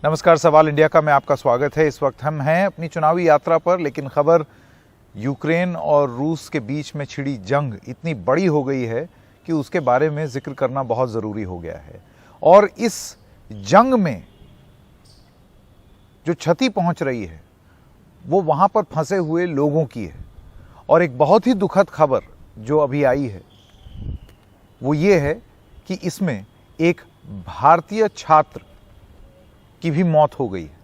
नमस्कार, सवाल इंडिया का में आपका स्वागत है। इस वक्त हम हैं अपनी चुनावी यात्रा पर, लेकिन खबर यूक्रेन और रूस के बीच में छिड़ी जंग इतनी बड़ी हो गई है कि उसके बारे में जिक्र करना बहुत ज़रूरी हो गया है। और इस जंग में जो क्षति पहुंच रही है वो वहां पर फंसे हुए लोगों की है। और एक बहुत ही दुखद खबर जो अभी आई है वो ये है कि इसमें एक भारतीय छात्र की भी मौत हो गई है।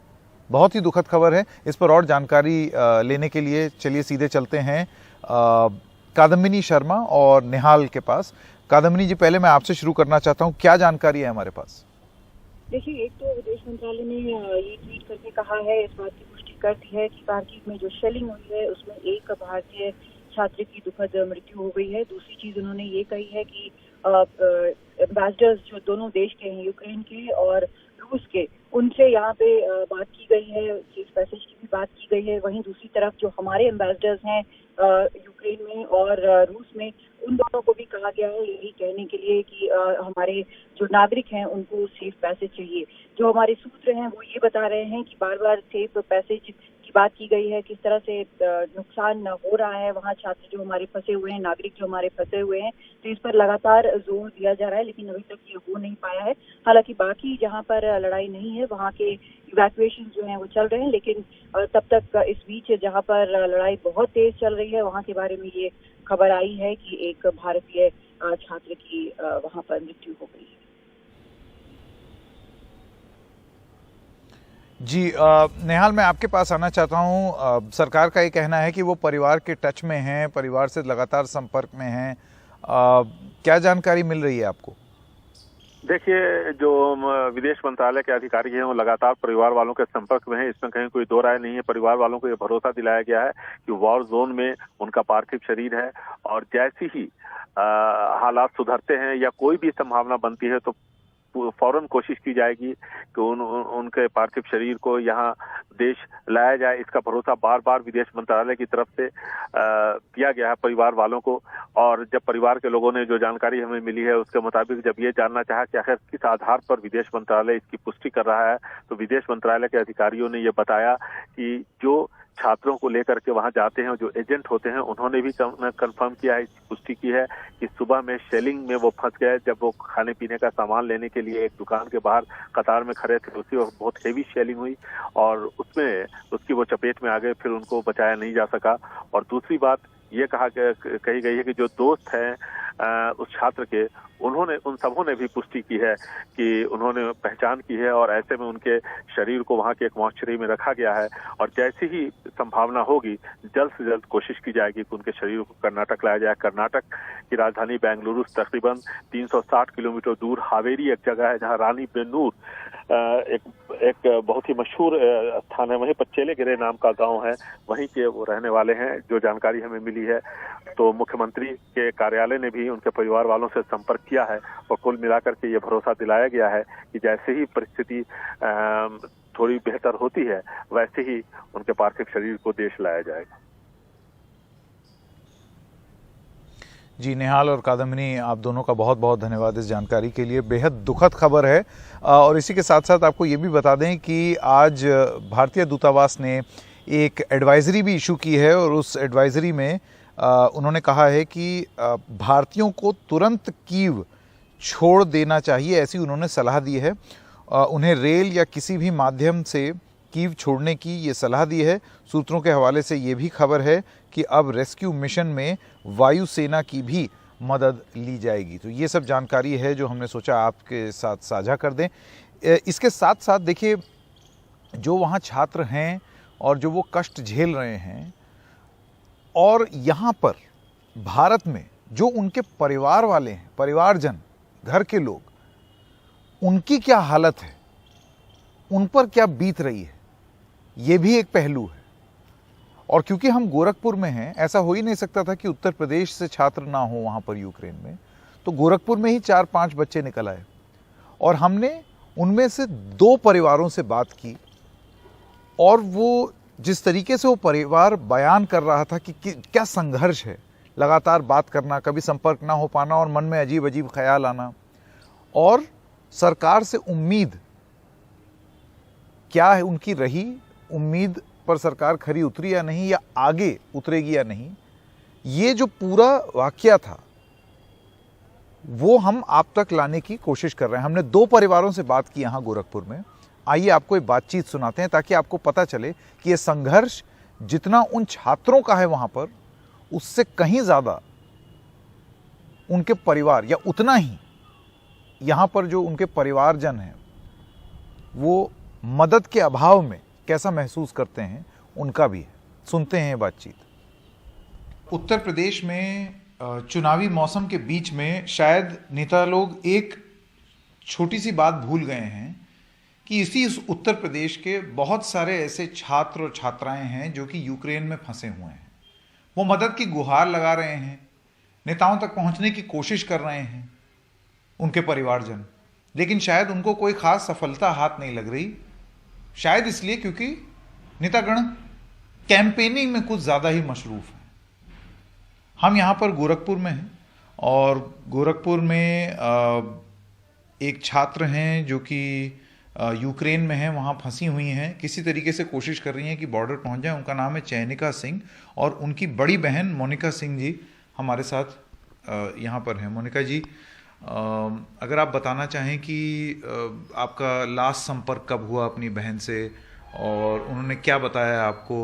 बहुत ही दुखद खबर है। इस पर और जानकारी लेने के लिए चलिए सीधे चलते हैं कादम्बिनी शर्मा और निहाल के पास। कादम्बिनी जी, पहले मैं आपसे शुरू करना चाहता हूं, क्या जानकारी है हमारे पास? देखिए, एक तो विदेश मंत्रालय ने ये ट्वीट करके कहा है, इस बात की पुष्टि कर दी है कि कारगिल में जो शेलिंग हुई है उसमें एक भारतीय छात्र की दुखद मृत्यु हो गई है। दूसरी चीज उन्होंने ये कही है कि एम्बेसडर्स जो दोनों देश के हैं, यूक्रेन के और रूस के, उनसे यहाँ पे बात की गई है, चीफ पैसेज की भी बात की गई है। वहीं दूसरी तरफ जो हमारे एम्बेसडर्स हैं यूक्रेन में और रूस में, उन दोनों को भी कहा गया है यही कहने के लिए कि हमारे जो नागरिक हैं उनको सेफ पैसेज चाहिए। जो हमारे सूत्र हैं वो ये बता रहे हैं कि बार बार सेफ पैसेज की बात की गई है, किस तरह से नुकसान हो रहा है वहाँ छात्र जो हमारे फंसे हुए हैं, नागरिक जो हमारे फंसे हुए हैं, तो इस पर लगातार जोर दिया जा रहा है, लेकिन अभी तक ये हो नहीं पाया है। हालांकि बाकी जहाँ पर लड़ाई नहीं है वहाँ के इवैक्यूएशन जो हैं वो चल रहे हैं, लेकिन तब तक इस बीच जहाँ पर लड़ाई बहुत तेज चल रही है वहाँ के बारे में ये खबर आई है कि एक भारतीय छात्र की वहाँ पर मृत्यु हो गई है। जी, निहाल, मैं आपके पास आना चाहता हूं। सरकार का ये कहना है कि वो परिवार के टच में हैं, परिवार से लगातार संपर्क में हैं। क्या जानकारी मिल रही है आपको? देखिए, जो विदेश मंत्रालय के अधिकारी हैं वो लगातार परिवार वालों के संपर्क में हैं, इसमें कहीं कोई दो राय नहीं है। परिवार वालों को ये भरोसा दिलाया गया है कि वॉर जोन में उनका पार्थिव शरीर है और जैसे ही हालात सुधरते हैं या कोई भी संभावना बनती है तो फौरन कोशिश की जाएगी कि उनके पार्थिव शरीर को यहाँ देश लाया जाए। इसका भरोसा बार बार विदेश मंत्रालय की तरफ से दिया गया है परिवार वालों को। और जब परिवार के लोगों ने जो जानकारी हमें मिली है उसके मुताबिक जब ये जानना चाहा कि आखिर किस आधार पर विदेश मंत्रालय इसकी पुष्टि कर रहा है, तो विदेश मंत्रालय के अधिकारियों ने ये बताया कि जो छात्रों को लेकर के वहां जाते हैं, जो एजेंट होते हैं, उन्होंने भी कंफर्म किया है, पुष्टि की है कि सुबह में शेलिंग में वो फंस गए। जब वो खाने पीने का सामान लेने के लिए एक दुकान के बाहर कतार में खड़े थे, उसी वक्त बहुत हेवी शेलिंग हुई और उसमें उसकी वो चपेट में आ गए, फिर उनको बचाया नहीं जा सका। और दूसरी बात ये कही गई है कि जो दोस्त हैं उस छात्र के, उन सबों ने भी पुष्टि की है कि उन्होंने पहचान की है और ऐसे में उनके शरीर को वहां के एक मॉर्चरी में रखा गया है। और जैसी ही संभावना होगी जल्द से जल्द कोशिश की जाएगी कि उनके शरीर को कर्नाटक लाया जाए। कर्नाटक की राजधानी बेंगलुरु तकरीबन 360 किलोमीटर दूर हावेरी एक जगह है जहां रानी बेन्नूर एक बहुत ही मशहूर स्थान है, वहीं पर चेलेगिरे नाम का गांव है, वहीं के वो रहने वाले हैं, जो जानकारी हमें मिली है। तो मुख्यमंत्री के कार्यालय ने भी उनके परिवार वालों से संपर्क किया है और कुल मिलाकर के ये भरोसा दिलाया गया है कि जैसे ही परिस्थिति थोड़ी बेहतर होती है वैसे ही उनके पार्थिव शरीर को देश लाया जाएगा। जी, निहाल और कादम्बिनी, आप दोनों का बहुत बहुत धन्यवाद इस जानकारी के लिए। बेहद दुखद खबर है। और इसी के साथ साथ आपको ये भी बता दें कि आज भारतीय दूतावास ने एक एडवाइजरी भी इशू की है और उस एडवाइजरी में उन्होंने कहा है कि भारतीयों को तुरंत कीव छोड़ देना चाहिए, ऐसी उन्होंने सलाह दी है। उन्हें रेल या किसी भी माध्यम से कीव छोड़ने की ये सलाह दी है। सूत्रों के हवाले से ये भी खबर है कि अब रेस्क्यू मिशन में वायुसेना की भी मदद ली जाएगी। तो ये सब जानकारी है जो हमने सोचा आपके साथ साझा कर दें। इसके साथ साथ देखिए, जो वहाँ छात्र हैं और जो वो कष्ट झेल रहे हैं, और यहाँ पर भारत में जो उनके परिवार वाले हैं, परिवारजन, घर के लोग, उनकी क्या हालत है, उन पर क्या बीत रही है, ये भी एक पहलू है। और क्योंकि हम गोरखपुर में हैं, ऐसा हो ही नहीं सकता था कि उत्तर प्रदेश से छात्र ना हो वहाँ पर यूक्रेन में, तो गोरखपुर में ही 4-5 बच्चे निकल आए और हमने उनमें से 2 परिवारों से बात की। और वो जिस तरीके से वो परिवार बयान कर रहा था कि क्या संघर्ष है, लगातार बात करना, कभी संपर्क ना हो पाना और मन में अजीब अजीब ख्याल आना, और सरकार से उम्मीद क्या है उनकी रही उम्मीद पर सरकार खरी उतरी या नहीं, या आगे उतरेगी या नहीं, ये जो पूरा वाकया था वो हम आप तक लाने की कोशिश कर रहे हैं। हमने 2 परिवारों से बात की यहाँ गोरखपुर में। आइए आपको एक बातचीत सुनाते हैं ताकि आपको पता चले कि ये संघर्ष जितना उन छात्रों का है वहां पर, उससे कहीं ज्यादा उनके परिवार, या उतना ही यहां पर जो उनके परिवारजन हैं वो मदद के अभाव में कैसा महसूस करते हैं, उनका भी है। सुनते हैं बातचीत। उत्तर प्रदेश में चुनावी मौसम के बीच में शायद नेता लोग एक छोटी सी बात भूल गए हैं कि इस उत्तर प्रदेश के बहुत सारे ऐसे छात्र और छात्राएं हैं जो कि यूक्रेन में फंसे हुए हैं। वो मदद की गुहार लगा रहे हैं, नेताओं तक पहुंचने की कोशिश कर रहे हैं उनके परिवारजन, लेकिन शायद उनको कोई खास सफलता हाथ नहीं लग रही। शायद इसलिए क्योंकि नेतागण कैंपेनिंग में कुछ ज़्यादा ही मशरूफ हैं। हम यहाँ पर गोरखपुर में हैं और गोरखपुर में एक छात्र हैं जो कि यूक्रेन में हैं, वहाँ फंसी हुई हैं, किसी तरीके से कोशिश कर रही हैं कि बॉर्डर पहुँच जाए। उनका नाम है चयनिका सिंह और उनकी बड़ी बहन मोनिका सिंह जी हमारे साथ यहाँ पर हैं। मोनिका जी, अगर आप बताना चाहें कि आपका लास्ट संपर्क कब हुआ अपनी बहन से और उन्होंने क्या बताया आपको,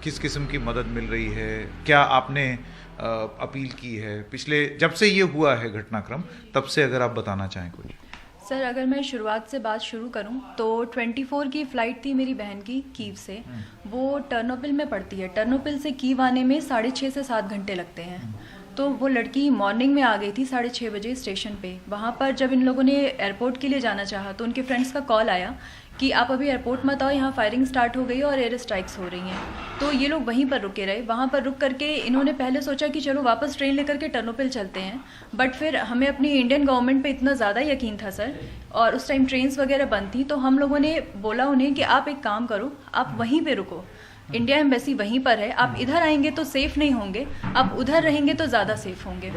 किस किस्म की मदद मिल रही है, क्या आपने अपील की है पिछले जब से ये हुआ है घटनाक्रम, तब से अगर आप बताना चाहें कुछ। सर, अगर मैं शुरुआत से बात शुरू करूं तो 24 की फ़्लाइट थी मेरी बहन की कीव से। वो टर्नोपिल में पड़ती है। टर्नोपिल से कीव आने में 6.5 से 7 घंटे लगते हैं। तो वो लड़की मॉर्निंग में आ गई थी 6:30 बजे स्टेशन पे। वहाँ पर जब इन लोगों ने एयरपोर्ट के लिए जाना चाहा तो उनके फ्रेंड्स का कॉल आया कि आप अभी एयरपोर्ट मत आओ, यहाँ फायरिंग स्टार्ट हो गई है और एयर स्ट्राइक्स हो रही हैं। तो ये लोग वहीं पर रुके रहे। वहाँ पर रुक करके इन्होंने पहले सोचा कि चलो वापस ट्रेन लेकर के टर्नोपिल चलते हैं, बट फिर हमें अपनी इंडियन गवर्नमेंट पे इतना ज़्यादा यकीन था सर, और उस टाइम ट्रेन्स वगैरह बंद थी, तो हम लोगों ने बोला उन्हें कि आप एक काम करो, आप वहीं पर रुको, इंडिया एम्बेसी वहीं पर है, आप इधर आएंगे तो सेफ़ नहीं होंगे, आप उधर रहेंगे तो ज़्यादा सेफ़ होंगे।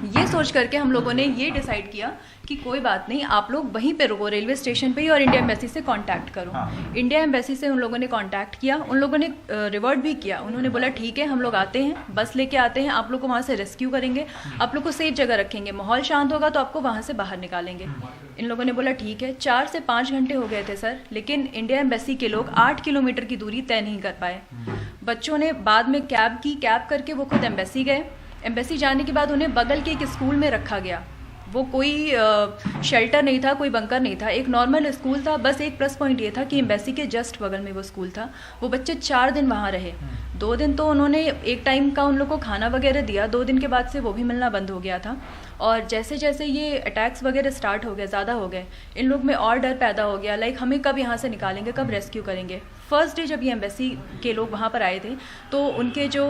ये सोच करके हम लोगों ने ये डिसाइड किया कि कोई बात नहीं, आप लोग वहीं पे रुको रेलवे स्टेशन पे ही, और इंडिया एम्बेसी से कांटेक्ट करो। इंडिया एम्बेसी से उन लोगों ने कांटेक्ट किया, उन लोगों ने रिवर्ट भी किया। उन्होंने बोला ठीक है, हम लोग आते हैं, बस लेके आते हैं, आप लोग को वहाँ से रेस्क्यू करेंगे, आप लोग को सेफ जगह रखेंगे, माहौल शांत होगा तो आपको वहाँ से बाहर निकालेंगे। इन लोगों ने बोला ठीक है। 4 से 5 घंटे हो गए थे सर, लेकिन इंडिया एम्बेसी के लोग 8 किलोमीटर की दूरी तय नहीं कर पाए। बच्चों ने बाद में कैब करके वो खुद एम्बेसी गए। एम्बेसी जाने के बाद उन्हें बगल के एक स्कूल में रखा गया। वो कोई शेल्टर नहीं था, कोई बंकर नहीं था, एक नॉर्मल स्कूल था। बस एक प्लस पॉइंट ये था कि एम्बेसी के जस्ट बगल में वो स्कूल था। वो बच्चे 4 दिन वहाँ रहे। 2 दिन तो उन्होंने एक टाइम का उन लोग को खाना वगैरह दिया, 2 दिन के बाद से वो भी मिलना बंद हो गया था। और जैसे जैसे ये अटैक्स वगैरह स्टार्ट हो गए, ज़्यादा हो गए, इन लोग में और डर पैदा हो गया, लाइक हमें कब यहाँ से निकालेंगे, कब रेस्क्यू करेंगे। फर्स्ट डे जब ये एम्बेसी के लोग वहाँ पर आए थे तो उनके जो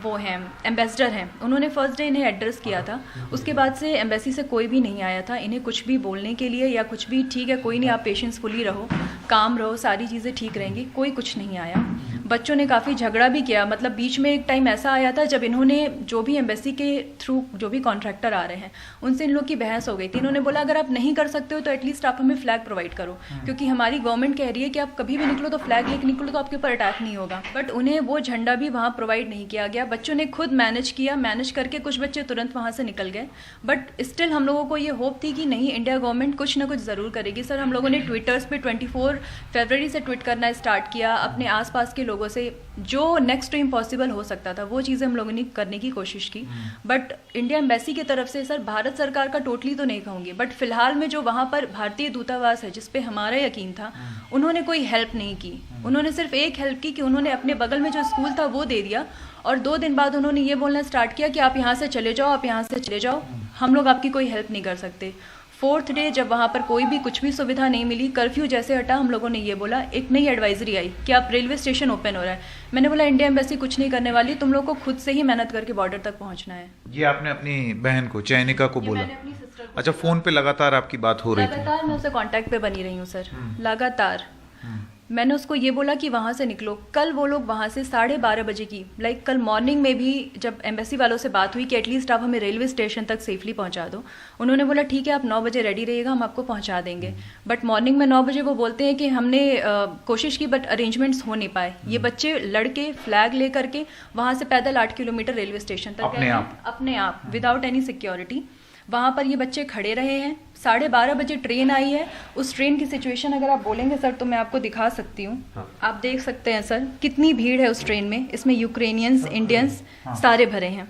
वो हैं एम्बेसडर हैं, उन्होंने फर्स्ट डे इन्हें एड्रेस किया था। उसके बाद से एम्बेसी से कोई भी नहीं आया था इन्हें कुछ भी बोलने के लिए या कुछ भी, ठीक है कोई नहीं, आप पेशेंसफुली रहो, काम रहो, सारी चीज़ें ठीक रहेंगी, कोई कुछ नहीं आया। बच्चों ने काफ़ी झगड़ा भी किया, मतलब बीच में एक टाइम ऐसा आया था जब इन्होंने जो भी एम्बेसी के थ्रू जो भी कॉन्ट्रैक्टर आ रहे हैं उनसे इन लोग की बहस हो गई थी। इन्होंने बोला अगर आप नहीं कर सकते हो तो एटलीस्ट आप हमें फ्लैग प्रोवाइड करो, क्योंकि हमारी गवर्नमेंट कह रही है कि आप कभी भी निकलो तो फ्लैग लेके निकलो तो आपके ऊपर अटैक नहीं होगा। बट उन्हें वो झंडा भी वहाँ प्रोवाइड नहीं किया गया। बच्चों ने खुद मैनेज किया, मैनेज करके कुछ बच्चे तुरंत वहाँ से निकल गए। बट स्टिल हम लोगों को ये होप थी कि नहीं, इंडिया गवर्नमेंट कुछ ना कुछ ज़रूर करेगी। सर, हम लोगों ने ट्विटर्स पे 24 फरवरी से ट्वीट करना स्टार्ट किया अपने आसपास के लोगों से, जो नेक्स्ट टाइम पॉसिबल हो सकता था वो चीज़ें हम लोगों ने करने की कोशिश की। बट इंडिया एम्बेसी की तरफ से सर, भारत सरकार का टोटली तो नहीं कहूँगी, बट फिलहाल में जो वहाँ पर भारतीय दूतावास है जिस पे हमारा यकीन था, उन्होंने कोई हेल्प नहीं की। उन्होंने सिर्फ एक हेल्प की कि उन्होंने अपने बगल में जो स्कूल था वो दे दिया, और 2 दिन बाद उन्होंने ये बोलना स्टार्ट किया कि आप यहाँ से चले जाओ, आप यहाँ से चले जाओ, हम लोग आपकी कोई हेल्प नहीं कर सकते। 4th डे जब वहाँ पर कोई भी कुछ भी सुविधा नहीं मिली, कर्फ्यू जैसे हटा, हम लोगों ने ये बोला, एक नई एडवाइजरी आई कि आप रेलवे स्टेशन ओपन हो रहा है। मैंने बोला इंडिया एम्बेसी कुछ नहीं करने वाली, तुम लोग को खुद से ही मेहनत करके बॉर्डर तक पहुँचना है। ये आपने अपनी बहन को, चयनिका को बोला? मैंने अपनी सिस्टर को। अच्छा, फोन पे लगातार आपकी बात हो रही थी? लगातार मैं उससे कांटेक्ट पे बनी रही हूँ सर, लगातार। मैंने उसको ये बोला कि वहाँ से निकलो। कल वो लोग वहाँ से 12:30 बजे की कल मॉर्निंग में भी जब एम्बेसी वालों से बात हुई कि एटलीस्ट आप हमें रेलवे स्टेशन तक सेफली पहुँचा दो, उन्होंने बोला ठीक है आप 9 बजे रेडी रहिएगा, हम आपको पहुँचा देंगे। बट मॉर्निंग में 9 बजे वो बोलते हैं कि हमने कोशिश की बट अरेंजमेंट्स हो नहीं पाए। ये बच्चे लड़के फ्लैग ले करके वहाँ से पैदल 8 किलोमीटर रेलवे स्टेशन तक गए अपने आप विदाउट एनी सिक्योरिटी। वहाँ पर ये बच्चे खड़े रहे हैं। 12:30 बजे ट्रेन आई है। उस ट्रेन की सिचुएशन अगर आप बोलेंगे सर तो मैं आपको दिखा सकती हूँ। आप देख सकते हैं सर कितनी भीड़ है उस ट्रेन में। इसमें यूक्रेनियंस, इंडियंस सारे भरे हैं।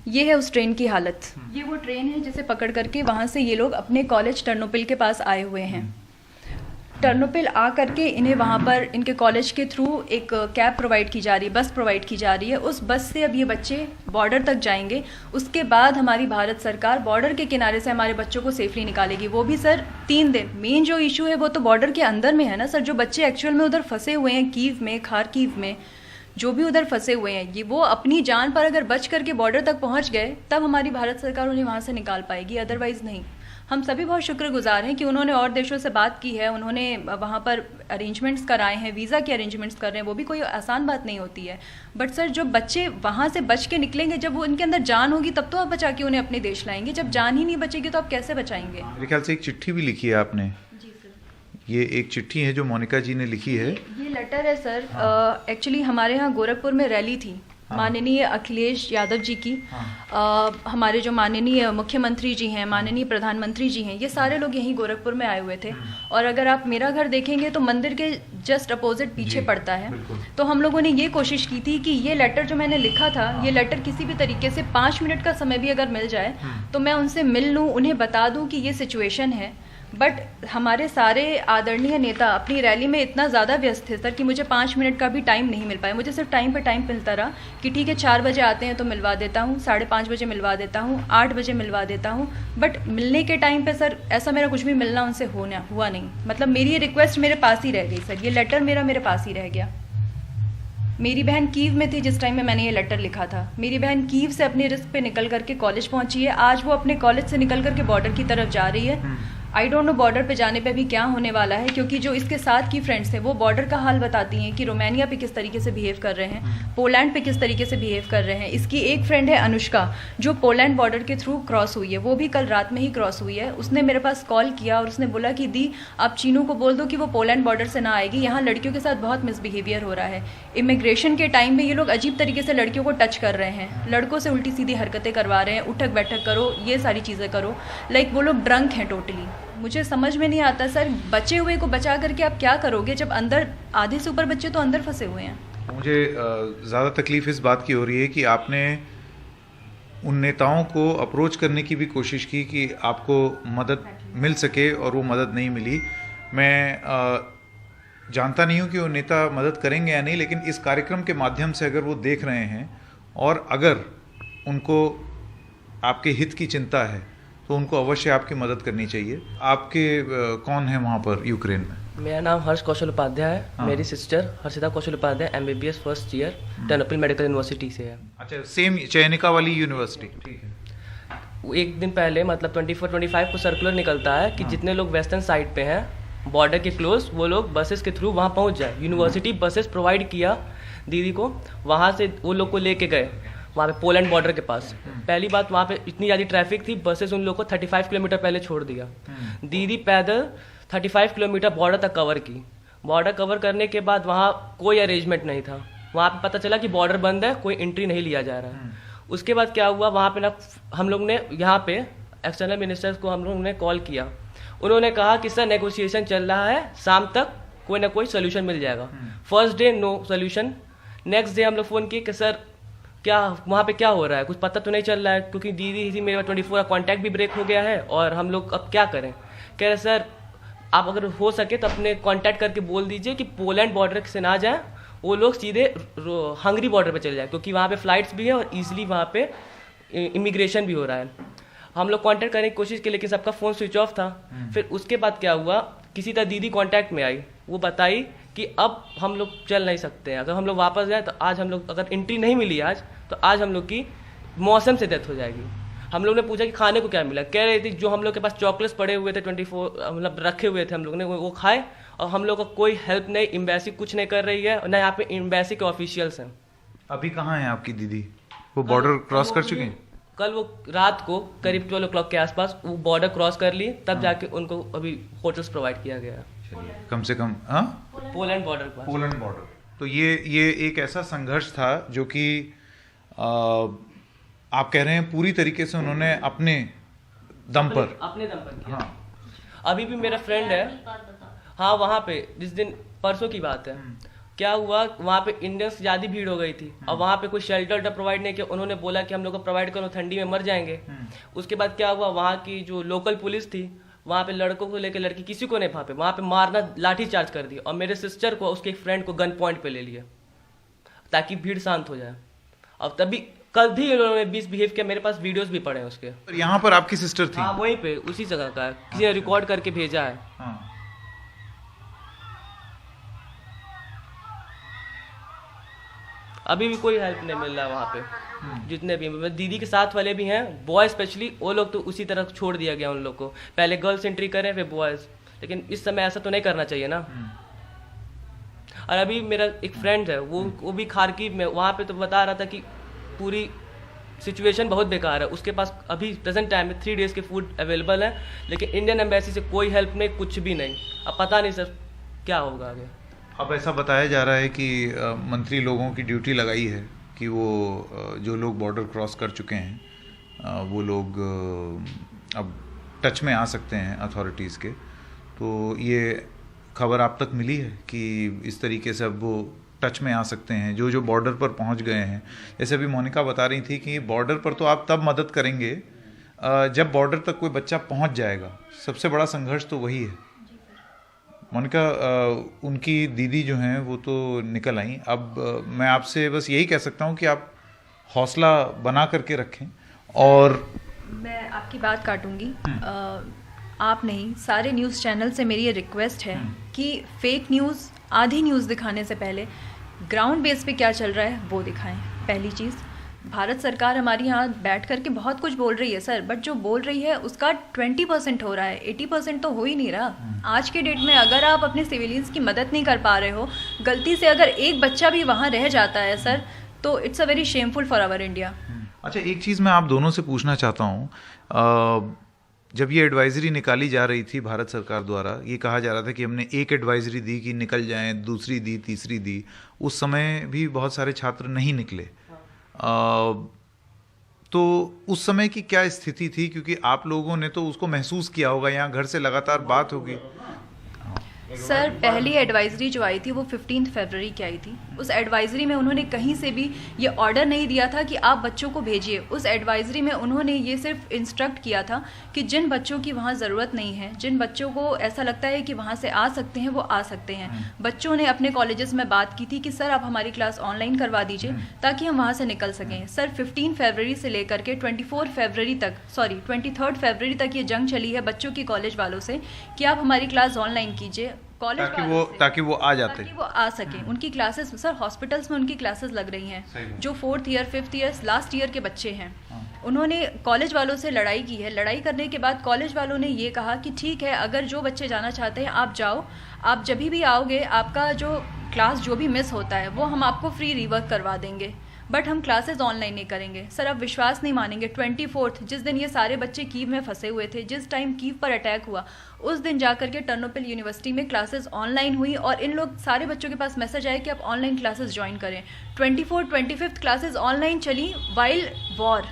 ये है उस ट्रेन की हालत। ये वो ट्रेन है जिसे पकड़ करके वहाँ से ये लोग अपने कॉलेज टर्नोपिल के पास आए हुए हैं। टर्नोपिल आ करके इन्हें वहाँ पर इनके कॉलेज के थ्रू एक कैब प्रोवाइड की जा रही है, बस प्रोवाइड की जा रही है। उस बस से अब ये बच्चे बॉर्डर तक जाएंगे। उसके बाद हमारी भारत सरकार बॉर्डर के किनारे से हमारे बच्चों को सेफली निकालेगी। वो भी सर 3 दिन। मेन जो इशू है वो तो बॉर्डर के अंदर में है ना सर। जो बच्चे एक्चुअल में उधर फंसे हुए हैं कीव में, खारकीव में, जो भी उधर फंसे हुए हैं, ये वो अपनी जान पर अगर बच करके बॉर्डर तक पहुँच गए तब हमारी भारत सरकार उन्हें वहाँ से निकाल पाएगी, अदरवाइज़ नहीं। हम सभी बहुत शुक्रगुजार हैं कि उन्होंने और देशों से बात की है, उन्होंने वहाँ पर अरेंजमेंट्स कराए हैं, वीज़ा के अरेंजमेंट्स कर रहे हैं। वो भी कोई आसान बात नहीं होती है। बट सर जो बच्चे वहाँ से बच के निकलेंगे, जब वो उनके अंदर जान होगी तब तो आप बचा के उन्हें अपने देश लाएंगे। जब जान ही नहीं बचेगी तो आप कैसे बचाएंगे? मेरे ख्याल से एक चिट्ठी भी लिखी है आपने। जी सर। ये एक चिट्ठी है जो मोनिका जी ने लिखी है। ये लेटर है सर। एक्चुअली हमारे यहाँ गोरखपुर में रैली थी माननीय अखिलेश यादव जी की। हमारे जो माननीय मुख्यमंत्री जी हैं, माननीय प्रधानमंत्री जी हैं, ये सारे लोग यहीं गोरखपुर में आए हुए थे। और अगर आप मेरा घर देखेंगे तो मंदिर के जस्ट अपोजिट पीछे पड़ता है। तो हम लोगों ने ये कोशिश की थी कि ये लेटर जो मैंने लिखा था, ये लेटर किसी भी तरीके से 5 मिनट का समय भी अगर मिल जाए तो मैं उनसे मिल लूँ, उन्हें बता दूँ कि ये सिचुएशन है। बट हमारे सारे आदरणीय नेता अपनी रैली में इतना ज़्यादा व्यस्त थे सर कि मुझे 5 मिनट का भी टाइम नहीं मिल पाया। मुझे सिर्फ टाइम पे टाइम मिलता रहा कि ठीक है 4 बजे आते हैं तो मिलवा देता हूँ, 5:30 बजे मिलवा देता हूँ, 8 बजे मिलवा देता हूँ। बट मिलने के टाइम पे सर ऐसा मेरा कुछ भी मिलना उनसे हुआ नहीं। मतलब मेरी ये रिक्वेस्ट मेरे पास ही रह गई सर, ये लेटर मेरे पास ही रह गया। मेरी बहन कीव में थी जिस टाइम में मैंने ये लेटर लिखा था। मेरी बहन कीव से अपने रिस्क पे निकल करके कॉलेज पहुंची है। आज वो अपने कॉलेज से निकल करके बॉर्डर की तरफ जा रही है। आई डोंट नो बॉर्डर पे जाने पे अभी क्या होने वाला है, क्योंकि जो इसके साथ की फ्रेंड्स हैं वो बॉर्डर का हाल बताती हैं कि रोमानिया पे किस तरीके से बिहेव कर रहे हैं, पोलैंड पे किस तरीके से बिहेव कर रहे हैं। इसकी एक फ्रेंड है अनुष्का, जो पोलैंड बॉर्डर के थ्रू क्रॉस हुई है, वो भी कल रात में ही क्रॉस हुई है। उसने मेरे पास कॉल किया और उसने बोला कि दी आप चीनू को बोल दो कि वो पोलैंड बॉर्डर से ना आएगी, यहाँ लड़कियों के साथ बहुत मिसबिहेवियर हो रहा है। इमिग्रेशन के टाइम में ये लोग अजीब तरीके से लड़कियों को टच कर रहे हैं, लड़कों से उल्टी सीधी हरकतें करवा रहे हैं, उठक बैठक करो, ये सारी चीज़ें करो। वो लोग ड्रंक हैं टोटली। मुझे समझ में नहीं आता सर, बचे हुए को बचा करके आप क्या करोगे जब अंदर आधे से ऊपर बच्चे तो अंदर फंसे हुए हैं। मुझे ज़्यादा तकलीफ इस बात की हो रही है कि आपने उन नेताओं को अप्रोच करने की भी कोशिश की कि आपको मदद मिल सके और वो मदद नहीं मिली। मैं जानता नहीं हूँ कि वो नेता मदद करेंगे या नहीं, लेकिन इस कार्यक्रम के माध्यम से अगर वो देख रहे हैं और अगर उनको आपके हित की चिंता है तो उनको अवश्य आपकी मदद करनी चाहिए। आपके कौन है वहाँ पर यूक्रेन में? मेरा नाम हर्ष कौशल उपाध्याय है। हाँ। मेरी sister Harshita Kaushal Upadhyay MBBS first year Ternopil medical university से है। अच्छा, सेम चयनिका वाली यूनिवर्सिटी। ठीक है। एक दिन पहले मतलब 24-25 को सर्कुलर निकलता है कि जितने लोग वेस्टर्न साइड पे हैं बॉर्डर के क्लोज, वो लोग बसेस के थ्रू वहाँ पहुँच जाए। यूनिवर्सिटी बसेस प्रोवाइड किया दीदी को, वहाँ से वो लोग को लेके गए वहाँ पे पोलैंड बॉर्डर के पास। पहली बात वहाँ पे इतनी ज़्यादा ट्रैफिक थी, बसेस उन लोगों को 35 किलोमीटर पहले छोड़ दिया। दीदी पैदल 35 किलोमीटर बॉर्डर तक कवर की। बॉर्डर कवर करने के बाद वहाँ कोई अरेंजमेंट नहीं था। वहाँ पे पता चला कि बॉर्डर बंद है, कोई एंट्री नहीं लिया जा रहा है। उसके बाद क्या हुआ, वहाँ पे ना हम लोग ने यहाँ पे एक्सटर्नल मिनिस्टर्स को हम लोग ने कॉल किया। उन्होंने कहा कि सर नेगोशिएशन चल रहा है, शाम तक कोई ना कोई सोल्यूशन मिल जाएगा। First day no solution. Next day हम लोग फ़ोन किए कि सर क्या वहाँ पे क्या हो रहा है, कुछ पता तो नहीं चल रहा है, क्योंकि दीदी मेरा 24 कॉन्टैक्ट भी ब्रेक हो गया है और हम लोग अब क्या करें। कह रहे सर आप अगर हो सके तो अपने कांटेक्ट करके बोल दीजिए कि पोलैंड बॉर्डर से ना जाए, वो लोग सीधे हंगरी बॉर्डर पे चले जाए, क्योंकि वहाँ पे फ्लाइट्स भी है और ईजिली वहाँ पे इमिग्रेशन भी हो रहा है। हम लोग कांटेक्ट करने की कोशिश की लेकिन सबका फ़ोन स्विच ऑफ था। फिर उसके बाद क्या हुआ, किसी तरह दीदी कांटेक्ट में आई, वो बताई कि अब हम लोग चल नहीं सकते हैं, अगर हम लोग वापस जाए तो आज हम लोग अगर एंट्री नहीं मिली आज तो आज हम लोग की मौसम से डेथ हो जाएगी। हम लोग ने पूछा कि खाने को क्या मिला, कह रही थी जो हम लोग के पास चॉकलेट्स पड़े हुए थे 24 मतलब रखे हुए थे हम लोग ने वो खाए और हम लोग का कोई हेल्प नहीं, एम्बेसी कुछ नहीं कर रही है, और ना यहाँ पे एम्बेसी के ऑफिशियल्स हैं। अभी कहाँ है आपकी दीदी? वो बॉर्डर क्रॉस कर चुके हैं? कल वो रात को करीब 12 o'clock के आसपास वो बॉर्डर क्रॉस कर ली, तब जाके उनको अभी होटल्स प्रोवाइड किया गया है। कम से कम हाँ, पोलैंड बॉर्डर पर। Poland border. तो ये एक ऐसा संघर्ष था जो कि आप कह रहे हैं पूरी तरीके से उन्होंने अपने दम पर किया। हाँ। अभी भी मेरा फ्रेंड है, हाँ, वहाँ पे जिस दिन परसों की बात है, क्या हुआ, वहाँ पे इंडियंस ज़्यादा भीड़ हो गई थी और वहाँ पे कोई शेल्टर प्रोवाइड नहीं किया। उन्होंने बोला कि हम लोग को प्रोवाइड करो, ठंडी में मर जाएंगे। उसके बाद क्या हुआ, वहाँ की जो लोकल पुलिस थी वहाँ पे लड़कों को लेकर लड़की किसी को नहीं भापे, वहाँ पे मारना, लाठी चार्ज कर दिया और मेरे सिस्टर को, उसके एक फ्रेंड को गन पॉइंट पे ले लिए ताकि भीड़ शांत हो जाए। और तभी कल भी उन्होंने मिसबिहेव किया, मेरे पास वीडियोस भी पड़े हैं उसके। यहाँ पर आपकी सिस्टर थी? हाँ, वहीं पे उसी जगह का है, किसी ने रिकॉर्ड करके भेजा है। हाँ। अभी भी कोई हेल्प नहीं मिल रहा है वहाँ पे। जितने भी दीदी के साथ वाले भी हैं, बॉयज स्पेशली, वो लोग तो उसी तरह छोड़ दिया गया उन लोग को, पहले गर्ल्स एंट्री करें फिर बॉयज, लेकिन इस समय ऐसा तो नहीं करना चाहिए ना। और अभी मेरा एक फ्रेंड है, वो भी खारकीव में, वहाँ पे तो बता रहा था कि पूरी सिचुएशन बहुत बेकार है। उसके पास अभी प्रेजेंट टाइम में 3 days के फूड अवेलेबल है, लेकिन इंडियन एम्बेसी से कोई हेल्प नहीं, कुछ भी नहीं। अब पता नहीं सर क्या होगा आगे। अब ऐसा बताया जा रहा है कि मंत्री लोगों की ड्यूटी लगाई है कि वो जो लोग बॉर्डर क्रॉस कर चुके हैं वो लोग अब टच में आ सकते हैं अथॉरिटीज़ के। तो ये खबर आप तक मिली है कि इस तरीके से अब वो टच में आ सकते हैं जो बॉर्डर पर पहुंच गए हैं? जैसे अभी मोनिका बता रही थी कि बॉर्डर पर तो आप तब मदद करेंगे जब बॉर्डर तक कोई बच्चा पहुंच जाएगा। सबसे बड़ा संघर्ष तो वही है। मोनिका, उनकी दीदी जो हैं वो तो निकल आई। अब मैं आपसे बस यही कह सकता हूँ कि आप हौसला बना करके रखें। और मैं आपकी बात काटूंगी, आप नहीं, सारे न्यूज़ चैनल से मेरी ये रिक्वेस्ट है कि फेक न्यूज़, आधी न्यूज़ दिखाने से पहले ग्राउंड बेस पे क्या चल रहा है वो दिखाएं। पहली चीज़, भारत सरकार हमारी यहाँ बैठ कर के बहुत कुछ बोल रही है सर, बट जो बोल रही है उसका 20% हो रहा है, 80% तो हो ही नहीं रहा। आज के डेट में अगर आप अपने सिविलियंस की मदद नहीं कर पा रहे हो, गलती से अगर एक बच्चा भी वहाँ रह जाता है सर, तो it's a very shameful for our India. अच्छा, एक चीज़ मैं आप दोनों से पूछना चाहता हूँ। जब ये एडवाइजरी निकाली जा रही थी भारत सरकार द्वारा, ये कहा जा रहा था कि हमने एक एडवाइजरी दी कि निकल जाएं, दूसरी दी, तीसरी दी, उस समय भी बहुत सारे छात्र नहीं निकले। तो उस समय की क्या स्थिति थी? क्योंकि आप लोगों ने तो उसको महसूस किया होगा, यहाँ घर से लगातार बात होगी। सर, पहली एडवाइजरी जो आई थी वो 15 फरवरी की आई थी। उस एडवाइजरी में उन्होंने कहीं से भी ये ऑर्डर नहीं दिया था कि आप बच्चों को भेजिए। उस एडवाइजरी में उन्होंने ये सिर्फ इंस्ट्रक्ट किया था कि जिन बच्चों की वहाँ ज़रूरत नहीं है, जिन बच्चों को ऐसा लगता है कि वहाँ से आ सकते हैं, वो आ सकते हैं। बच्चों ने अपने कॉलेजेस में बात की थी कि सर आप हमारी क्लास ऑनलाइन करवा दीजिए ताकि हम वहाँ से निकल सकें। सर 15 फरवरी से लेकर के 23 फरवरी तक ये जंग चली है बच्चों की, कॉलेज वालों से, कि आप हमारी क्लास ऑनलाइन कीजिए। कॉलेज ताकि वो आ जाते, ताकि वो आ सके। उनकी क्लासेस सर, हॉस्पिटल्स में उनकी क्लासेस लग रही हैं, जो 4th year 5th year last year के बच्चे हैं। उन्होंने कॉलेज वालों से लड़ाई की है। लड़ाई करने के बाद कॉलेज वालों ने ये कहा कि ठीक है, अगर जो बच्चे जाना चाहते हैं आप जाओ, आप जब भी आओगे आपका जो क्लास जो भी मिस होता है वो हम आपको फ्री रिवर्क करवा देंगे, बट हम क्लासेस ऑनलाइन नहीं करेंगे। सर आप विश्वास नहीं मानेंगे, 24 जिस दिन ये सारे बच्चे कीव में फंसे हुए थे, जिस टाइम कीव पर अटैक हुआ, उस दिन जाकर के टर्नोपिल यूनिवर्सिटी में क्लासेस ऑनलाइन हुई और इन लोग सारे बच्चों के पास मैसेज आया कि आप ऑनलाइन क्लासेस ज्वाइन करें। 25 क्लासेस ऑनलाइन चली वाइल वॉर।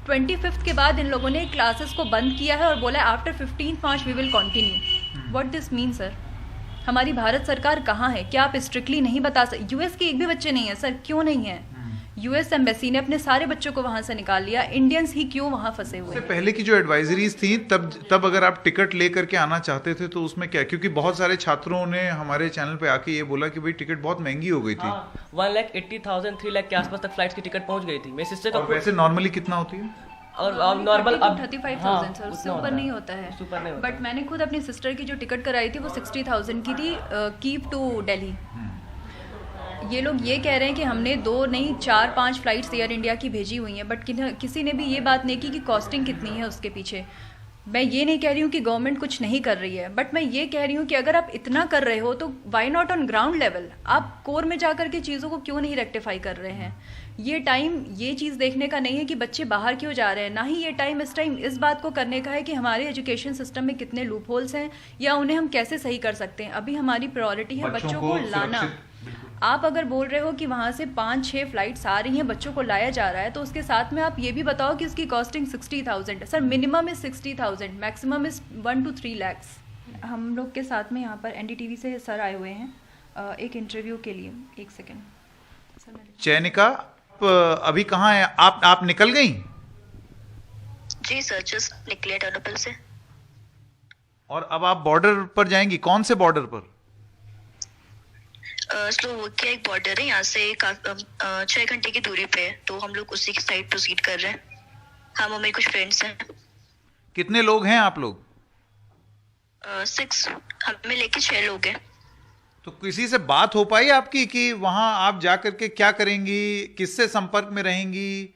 25 के बाद इन लोगों ने क्लासेस को बंद किया है और बोला after 15 March we will continue. What this mean sir? हमारी भारत सरकार कहाँ है? क्या आप स्ट्रिक्टली नहीं बता सकते? यूएस के एक भी बच्चे नहीं है सर, क्यों नहीं है? यूएस एम्बेसी ने अपने सारे बच्चों को वहां से निकाल लिया, इंडियंस ही क्यों वहां फंसे हुए हैं? पहले की जो एडवाइजरीज थी तब अगर आप टिकट लेकर के आना चाहते थे तो उसमें क्या? क्योंकि बहुत सारे छात्रों ने हमारे चैनल पे आके ये बोला कि भाई टिकट बहुत महंगी हो गई थी। 1,80,000 3 लाख के आसपास तक फ्लाइट्स की टिकट पहुंच गई थी। मेरी सिस्टर का वैसे नॉर्मली कितना होती है? और नॉर्मल अब 35,000 सर, उससे ऊपर नहीं होता है। बट मैंने खुद अपनी सिस्टर की जो टिकट कराई थी वो 60,000 की थी, कीव टू दिल्ली। ये लोग ये कह रहे हैं कि हमने 2 नहीं 4-5 फ्लाइट्स एयर इंडिया की भेजी हुई हैं, बट किसी ने भी ये बात नहीं की कि कॉस्टिंग कितनी है उसके पीछे। मैं ये नहीं कह रही हूँ कि गवर्नमेंट कुछ नहीं कर रही है, बट मैं ये कह रही हूँ कि अगर आप इतना कर रहे हो तो why not on ground level, आप कोर में जाकर के चीज़ों को क्यों नहीं रेक्टिफाई कर रहे हैं। ये टाइम ये चीज़ देखने का नहीं है कि बच्चे बाहर क्यों जा रहे हैं, ना ही ये टाइम इस बात को करने का है कि हमारे एजुकेशन सिस्टम में कितने लूप होल्स हैं या उन्हें हम कैसे सही कर सकते हैं। अभी हमारी प्रायोरिटी है बच्चों को लाना। आप अगर बोल रहे हो कि वहाँ से 5-6 फ्लाइट्स आ रही हैं, बच्चों को लाया जा रहा है, तो उसके साथ में आप ये भी बताओ कि उसकी costing 60,000 sir, minimum is 60,000, maximum is 1 to 3 lakhs। हम लोग के साथ में यहाँ पर एनडीटीवी से सर आए हुए हैं एक इंटरव्यू के लिए। एक सेकेंड। चयनिका, अभी कहाँ है आप निकल गई? जी सर, जस्ट निकले टर्नोपिल से। और अब आप बॉर्डर पर जाएंगी? कौन से बॉर्डर पर? स्लोवाकिया एक बॉर्डर है, यहाँ से 6 घंटे की दूरी पे है, तो हम लोग उसी की साइड प्रोसीड कर रहे हैं। हम और मेरे कुछ फ्रेंड्स हैं। कितने लोग हैं आप लोग? 6, हमें लेके 6 लोग हैं। तो किसी से बात हो पाई आपकी कि वहां आप जाकर के क्या करेंगी, किससे संपर्क में रहेंगी,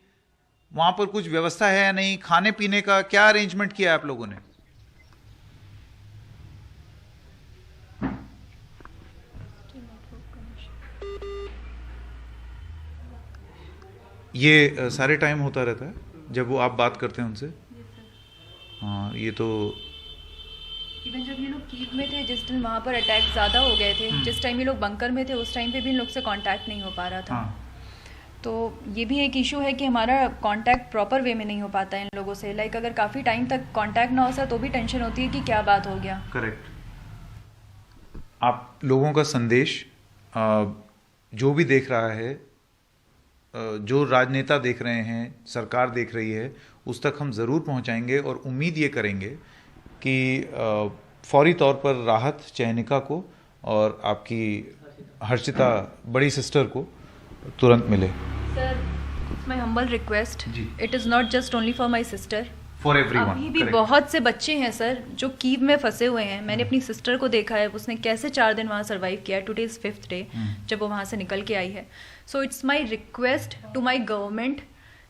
वहां पर कुछ व्यवस्था है या नहीं, खाने पीने का क्या अरेंजमेंट किया आप लोगों ने? ये सारे टाइम होता रहता है जब वो आप बात करते हैं उनसे? हाँ, ये तो इवन जब ये लोग कीव में थे, जिस दिन वहाँ पर अटैक ज़्यादा हो गए थे, जिस टाइम ये लोग बंकर में थे, उस टाइम पे भी इन लोग से कांटेक्ट नहीं हो पा रहा था। तो ये भी एक इशू है कि हमारा कांटेक्ट प्रॉपर वे में नहीं हो पाता है इन लोगों से। लाइक अगर काफ़ी टाइम तक कांटेक्ट ना हो सका तो भी टेंशन होती है कि क्या बात हो गया। करेक्ट। आप लोगों का संदेश जो भी देख रहा है, जो राजनेता देख रहे हैं, सरकार देख रही है, उस तक हम ज़रूर पहुंचाएंगे और उम्मीद ये करेंगे कि फौरी तौर पर राहत चयनिका को और आपकी हर्षिता बड़ी सिस्टर को तुरंत मिले। Sir, my humble request, it is not just only for my sister, for everyone. अभी भी बहुत से बच्चे हैं सर जो कीव में फंसे हुए हैं। मैंने अपनी सिस्टर को देखा है, उसने कैसे 4 दिन वहाँ सर्वाइव किया है। टुडे इज़ 5th डे जब वो वहाँ से निकल के आई है। So it's my request to my government,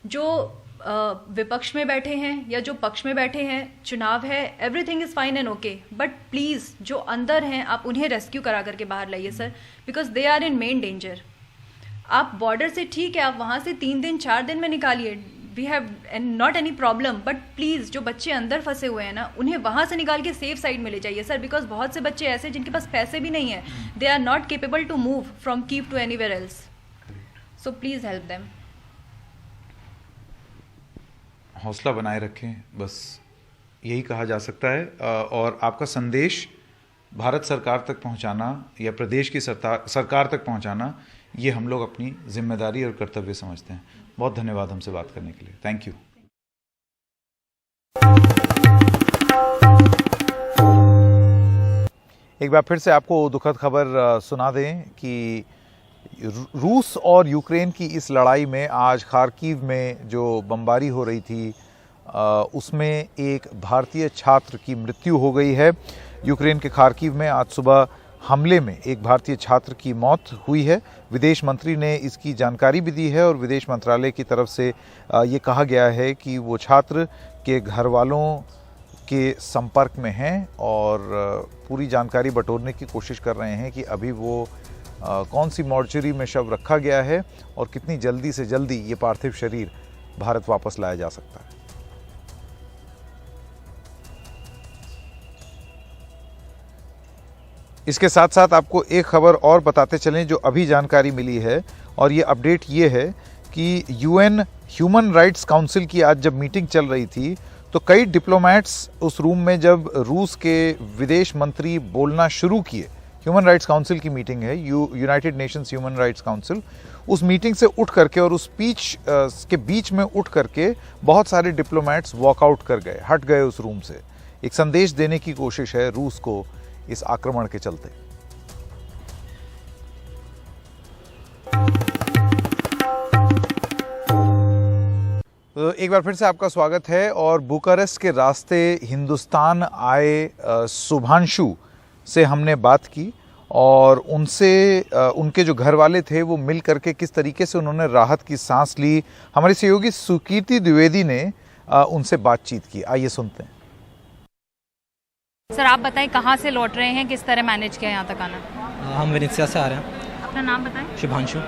जो विपक्ष में बैठे हैं या जो पक्ष में बैठे हैं, चुनाव है, everything is fine and okay, but please जो अंदर हैं आप उन्हें रेस्क्यू करा करके बाहर लाइए sir, because they are in main danger. आप बॉर्डर से ठीक है, आप वहाँ से 3 दिन 4 दिन में निकालिए, we have not any problem, but please जो बच्चे अंदर फंसे हुए हैं ना, उन्हें वहाँ से निकाल के सेफ साइड में ले जाइए सर, बिकॉज बहुत से बच्चे ऐसे जिनके पास पैसे भी नहीं है, they are not capable to move from Kyiv to anywhere else, so please help them. हौसला बनाए रखें, बस यही कहा जा सकता है। और आपका संदेश भारत सरकार तक पहुंचाना या प्रदेश की सरकार तक पहुंचाना, ये हम लोग अपनी जिम्मेदारी और कर्तव्य समझते हैं। बहुत धन्यवाद हमसे बात करने के लिए। Thank you. एक बार फिर से आपको दुखद खबर सुना दें कि रूस और यूक्रेन की इस लड़ाई में आज खार्किव में जो बमबारी हो रही थी, उसमें एक भारतीय छात्र की मृत्यु हो गई है। यूक्रेन के खार्किव में आज सुबह हमले में एक भारतीय छात्र की मौत हुई है। विदेश मंत्री ने इसकी जानकारी भी दी है और विदेश मंत्रालय की तरफ से ये कहा गया है कि वो छात्र के घर वालों के संपर्क में हैं और पूरी जानकारी बटोरने की कोशिश कर रहे हैं कि अभी वो कौन सी मॉर्चरी में शव रखा गया है और कितनी जल्दी से जल्दी ये पार्थिव शरीर भारत वापस लाया जा सकता है। इसके साथ साथ आपको एक खबर और बताते चलें जो अभी जानकारी मिली है, और ये अपडेट ये है कि यूएन ह्यूमन राइट्स काउंसिल की आज जब मीटिंग चल रही थी तो कई डिप्लोमैट्स उस रूम में जब रूस के विदेश मंत्री बोलना शुरू किए, ह्यूमन राइट्स काउंसिल की मीटिंग है, United Nations human rights council, उस मीटिंग से उठ करके और उस स्पीच के बीच में उठ करके बहुत सारे डिप्लोमैट्स वॉकआउट कर गए, हट गए उस रूम से। एक संदेश देने की कोशिश है रूस को इस आक्रमण के चलते। तो एक बार फिर से आपका स्वागत है। और बुखारेस्ट के रास्ते हिंदुस्तान आए शुभांशु से हमने बात की और उनसे उनके जो घर वाले थे वो मिल करके किस तरीके से उन्होंने राहत की सांस ली, हमारी सहयोगी सुकीर्ति द्विवेदी ने उनसे बातचीत की। आइए सुनते हैं। सर आप बताएं कहाँ से लौट रहे हैं, किस तरह मैनेज किया यहाँ तक आना? हम वेनेत्सिया से आ रहे हैं। अपना नाम बताएं। शुभांशु।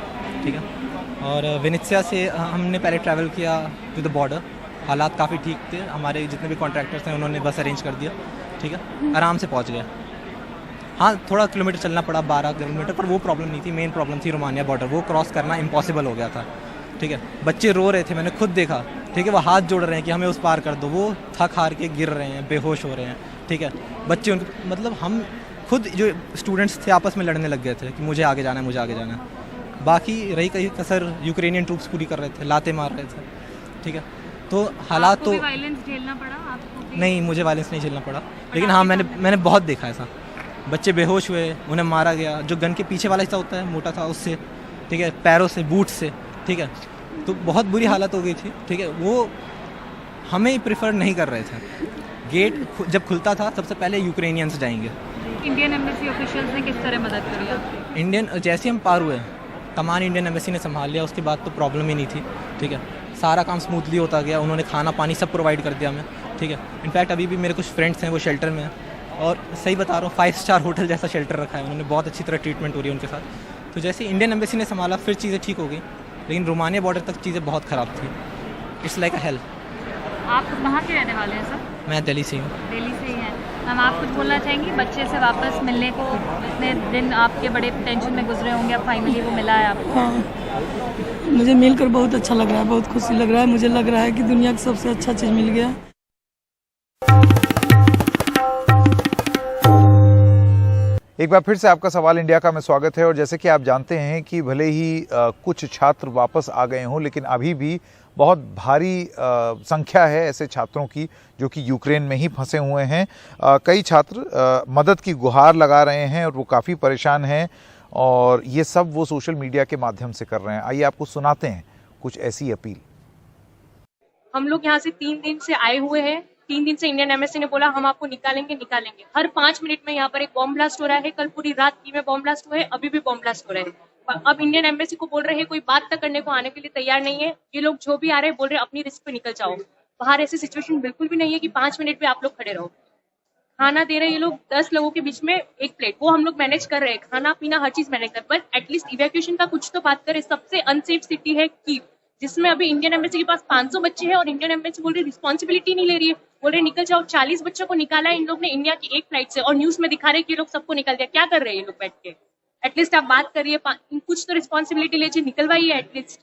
ठीक है। और वेनेत्सिया से हमने पहले ट्रैवल किया टू द बॉर्डर। हालात काफ़ी ठीक थे, हमारे जितने भी कॉन्ट्रैक्टर्स हैं उन्होंने बस अरेंज कर दिया। ठीक है, आराम से पहुँच गए। हाँ, थोड़ा किलोमीटर चलना पड़ा, 12 किलोमीटर, पर वो प्रॉब्लम नहीं थी। मेन प्रॉब्लम थी रोमानिया बॉर्डर, वो क्रॉस करना इम्पॉसिबल हो गया था। ठीक है, बच्चे रो रहे थे, मैंने खुद देखा। ठीक है, वो हाथ जोड़ रहे हैं कि हमें उस पार कर दो, वो थक हार के गिर रहे हैं, बेहोश हो रहे हैं। ठीक है, बच्चे उनके मतलब हम खुद जो स्टूडेंट्स थे आपस में लड़ने लग गए थे कि मुझे आगे जाना है, मुझे आगे जाना है। बाकी रही कहीं कसर यूक्रेनियन ट्रूप्स पूरी कर रहे थे, लाते मार रहे थे। ठीक है, तो हालात तो वायलेंस झेलना पड़ा आपको? नहीं, मुझे वायलेंस नहीं झेलना पड़ा, लेकिन हाँ मैंने बहुत देखा ऐसा। बच्चे बेहोश हुए, उन्हें मारा गया, जो गन के पीछे वाला हिस्सा होता है मोटा था उससे। ठीक है, पैरों से, बूट से। ठीक है, तो बहुत बुरी हालत हो गई थी। ठीक है, वो हमें प्रेफर नहीं कर रहे थे। गेट जब खुलता था सबसे पहले यूक्रेनियंस जाएंगे। इंडियन एम्बेसी ऑफिशियल्स ने किस तरह मदद करी आपकी? इंडियन जैसे हम पार हुए, कमान इंडियन एम्बेसी ने संभाल लिया, उसके बाद तो प्रॉब्लम ही नहीं थी। ठीक है, सारा काम स्मूथली होता गया, उन्होंने खाना पानी सब प्रोवाइड कर दिया हमें। ठीक है, इनफैक्ट अभी भी मेरे कुछ फ्रेंड्स हैं वो शेल्टर में हैं, और सही बता रहा हूँ 5 स्टार होटल जैसा शेल्टर रखा है उन्होंने, बहुत अच्छी तरह ट्रीटमेंट हो रही है उनके साथ। तो जैसे इंडियन एम्बेसी ने संभाला फिर चीज़ें ठीक हो गई, लेकिन रोमानिया बॉर्डर तक चीज़ें बहुत ख़राब थी। It's like a hello. आप कहाँ के रहने वाले हैं सर? मैं दिल्ली से हूँ। दिल्ली से ही हैं। मैम आप कुछ बोलना चाहेंगी? बच्चे से वापस मिलने को इतने दिन आपके बड़े टेंशन में गुजरे होंगे, अब फाइनली वो मिला है आपको। हाँ, मुझे मिलकर बहुत अच्छा लग रहा है, बहुत खुशी लग रहा है। मुझे लग रहा है कि दुनिया की सबसे अच्छा चीज़ मिल गया। एक बार फिर से आपका सवाल इंडिया का में स्वागत है। और जैसे कि आप जानते हैं कि भले ही कुछ छात्र वापस आ गए हों, लेकिन अभी भी बहुत भारी संख्या है ऐसे छात्रों की जो कि यूक्रेन में ही फंसे हुए हैं। कई छात्र मदद की गुहार लगा रहे हैं और वो काफ़ी परेशान हैं, और ये सब वो सोशल मीडिया के माध्यम से कर रहे हैं। आइए आपको सुनाते हैं कुछ ऐसी अपील। हम लोग यहाँ से 3 दिन से आए हुए हैं। 3 दिन से इंडियन एम्बेसी ने बोला हम आपको निकालेंगे। हर 5 मिनट में यहाँ पर एक बॉम्ब ब्लास्ट हो रहा है। कल पूरी रात की में बॉम्ब ब्लास्ट हुए, अभी भी बॉम्ब ब्लास्ट हो रहे हैं। अब इंडियन एम्बेसी को बोल रहे हैं कोई बात तक करने को आने के लिए तैयार नहीं है। ये लोग जो भी आ रहे हैं बोल रहे हैं अपनी रिस्क पे निकल जाओ। बाहर ऐसी सिचुएशन बिल्कुल भी नहीं है कि 5 मिनट पे आप लोग खड़े रहो। खाना दे रहे हैं ये लोग 10 लोगों के बीच में 1 प्लेट, वो हम लोग मैनेज कर रहे हैं। खाना पीना हर चीज मैनेज कर, बट एटलीस्ट इवैक्यूएशन का कुछ तो बात करें। सबसे अनसेफ सिटी है कीव, जिसमें अभी इंडियन एम्बेसी के पास 500 बच्चे हैं और इंडियन एम्बेसी बोल रही रिस्पॉन्सिबिलिटी नहीं ले रही है। बोल रहे निकल जाओ। 40 बच्चों को निकाला है इन लोग ने इंडिया की एक फ्लाइट से, और न्यूज में दिखा रहे कि ये लोग सबको निकाल दिया। क्या कर रहे हैं ये लोग बैठ के? एटलीस्ट आप बात करिए, कुछ तो रिस्पॉन्सिबिलिटी लीजिए, निकलवाइए एटलीस्ट।